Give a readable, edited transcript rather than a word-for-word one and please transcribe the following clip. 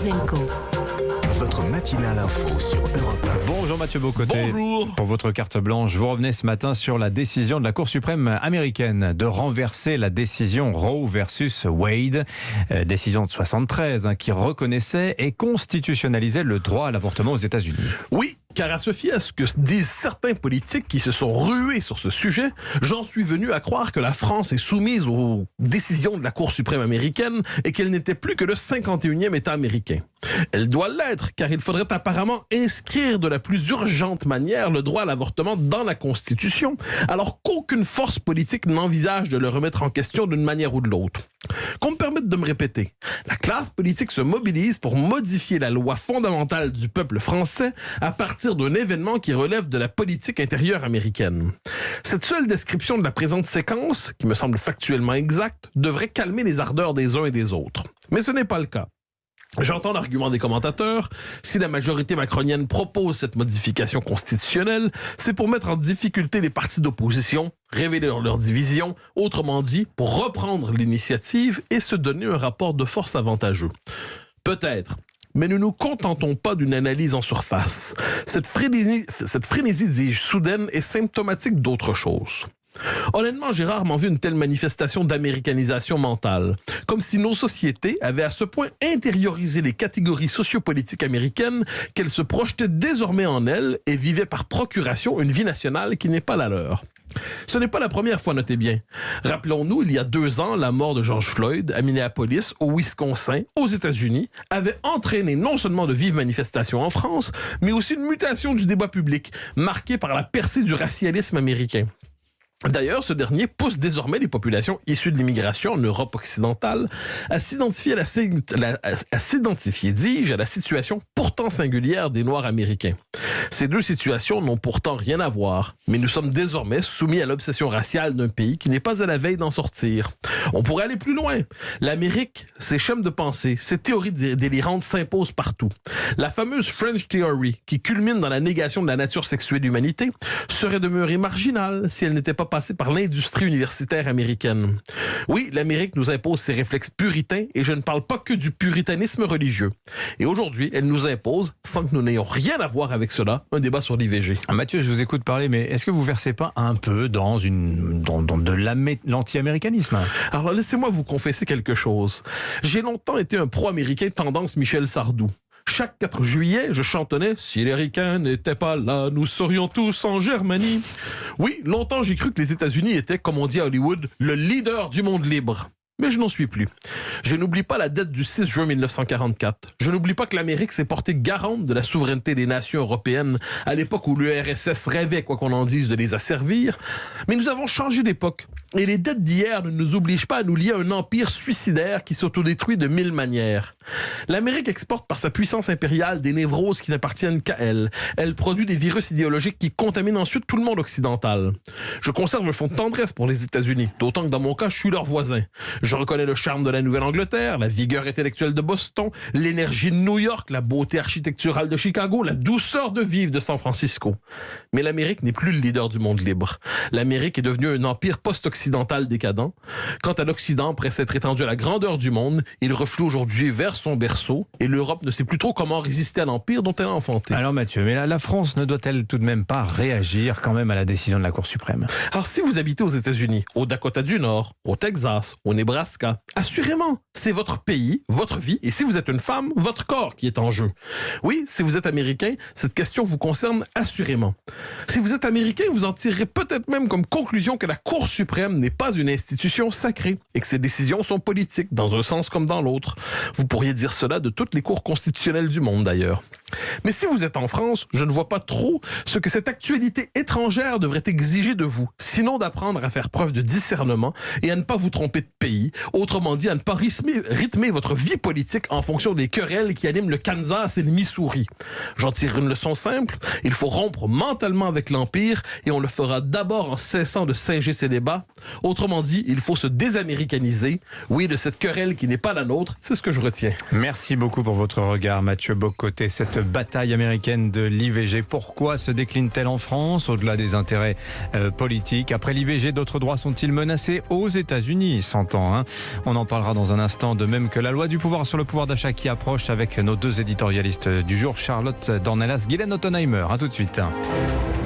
Pavlenko. Votre matinale info sur Europe 1. Bonjour Mathieu Bocoté. Bonjour. Pour votre carte blanche, vous revenez ce matin sur la décision de la Cour suprême américaine de renverser la décision Roe versus Wade, décision de 73 qui reconnaissait et constitutionnalisait le droit à l'avortement aux États-Unis. Oui, car à se fier à ce que disent certains politiques qui se sont rués sur ce sujet, j'en suis venu à croire que la France est soumise aux décisions de la Cour suprême américaine et qu'elle n'était plus que le 51e État américain. Elle doit l'être, car il faudrait apparemment inscrire de la plus urgente manière le droit à l'avortement dans la Constitution, alors qu'aucune force politique n'envisage de le remettre en question d'une manière ou de l'autre. Qu'on me permette de me répéter, la classe politique se mobilise pour modifier la loi fondamentale du peuple français à partir d'un événement qui relève de la politique intérieure américaine. Cette seule description de la présente séquence, qui me semble factuellement exacte, devrait calmer les ardeurs des uns et des autres. Mais ce n'est pas le cas. J'entends l'argument des commentateurs. Si la majorité macronienne propose cette modification constitutionnelle, c'est pour mettre en difficulté les partis d'opposition, révéler leur division, autrement dit, pour reprendre l'initiative et se donner un rapport de force avantageux. Peut-être. Mais nous ne nous contentons pas d'une analyse en surface. Cette frénésie, dis-je, soudaine est symptomatique d'autre chose. Honnêtement, j'ai rarement vu une telle manifestation d'américanisation mentale. Comme si nos sociétés avaient à ce point intériorisé les catégories sociopolitiques américaines qu'elles se projetaient désormais en elles et vivaient par procuration une vie nationale qui n'est pas la leur. Ce n'est pas la première fois, notez bien. Rappelons-nous, il y a 2 ans, la mort de George Floyd à Minneapolis, au Wisconsin, aux États-Unis, avait entraîné non seulement de vives manifestations en France, mais aussi une mutation du débat public, marquée par la percée du racialisme américain. D'ailleurs, ce dernier pousse désormais les populations issues de l'immigration en Europe occidentale à s'identifier, dis-je, à la situation pourtant singulière des Noirs américains. Ces deux situations n'ont pourtant rien à voir, mais nous sommes désormais soumis à l'obsession raciale d'un pays qui n'est pas à la veille d'en sortir. On pourrait aller plus loin. L'Amérique, ses schèmes de pensée, ses théories délirantes s'imposent partout. La fameuse French Theory, qui culmine dans la négation de la nature sexuée de l'humanité, serait demeurée marginale si elle n'était pas passée par l'industrie universitaire américaine. Oui, l'Amérique nous impose ses réflexes puritains, et je ne parle pas que du puritanisme religieux. Et aujourd'hui, elle nous impose, sans que nous n'ayons rien à voir avec cela, un débat sur l'IVG. Mathieu, je vous écoute parler, mais est-ce que vous ne versez pas un peu dans de l'anti-américanisme ? Alors laissez-moi vous confesser quelque chose. J'ai longtemps été un pro-américain tendance Michel Sardou. Chaque 4 juillet, je chantonnais « Si les ricains n'étaient pas là, nous serions tous en Germanie ». Oui, longtemps j'ai cru que les États-Unis étaient, comme on dit à Hollywood, le leader du monde libre. Mais je n'en suis plus. Je n'oublie pas la date du 6 juin 1944. Je n'oublie pas que l'Amérique s'est portée garante de la souveraineté des nations européennes à l'époque où l'URSS rêvait, quoi qu'on en dise, de les asservir. Mais nous avons changé d'époque. Et les dettes d'hier ne nous obligent pas à nous lier à un empire suicidaire qui s'autodétruit de 1000 manières. L'Amérique exporte par sa puissance impériale des névroses qui n'appartiennent qu'à elle. Elle produit des virus idéologiques qui contaminent ensuite tout le monde occidental. Je conserve un fond de tendresse pour les États-Unis, d'autant que dans mon cas, je suis leur voisin. Je reconnais le charme de la Nouvelle-Angleterre, la vigueur intellectuelle de Boston, l'énergie de New York, la beauté architecturale de Chicago, la douceur de vivre de San Francisco. Mais l'Amérique n'est plus le leader du monde libre. L'Amérique est devenue un empire post-occidental décadent. Quant à l'Occident, après s'être étendu à la grandeur du monde, il reflue aujourd'hui vers son berceau et l'Europe ne sait plus trop comment résister à l'empire dont elle a enfanté. Alors Mathieu, mais la France ne doit-elle tout de même pas réagir quand même à la décision de la Cour suprême ? Alors si vous habitez aux États-Unis, au Dakota du Nord, au Texas, au Nebraska, assurément, c'est votre pays, votre vie, et si vous êtes une femme, votre corps qui est en jeu. Oui, si vous êtes américain, cette question vous concerne assurément. Si vous êtes américain, vous en tirerez peut-être même comme conclusion que la Cour suprême n'est pas une institution sacrée et que ses décisions sont politiques, dans un sens comme dans l'autre. Vous pourriez dire cela de toutes les cours constitutionnelles du monde d'ailleurs. Mais si vous êtes en France, je ne vois pas trop ce que cette actualité étrangère devrait exiger de vous, sinon d'apprendre à faire preuve de discernement et à ne pas vous tromper de pays, autrement dit à ne pas rythmer votre vie politique en fonction des querelles qui animent le Kansas et le Missouri. J'en tire une leçon simple, il faut rompre mentalement avec l'Empire et on le fera d'abord en cessant de singer ces débats. Autrement dit, il faut se désaméricaniser. Oui, de cette querelle qui n'est pas la nôtre, c'est ce que je retiens. Merci beaucoup pour votre regard, Mathieu Bocoté. Cette bataille américaine de l'IVG. Pourquoi se décline-t-elle en France, au-delà des intérêts politiques? Après l'IVG, d'autres droits sont-ils menacés aux États-Unis? Il s'entend, hein. On en parlera dans un instant, de même que la loi du pouvoir sur le pouvoir d'achat qui approche, avec nos deux éditorialistes du jour, Charlotte Dornelas, Guylaine Ottenheimer. À tout de suite.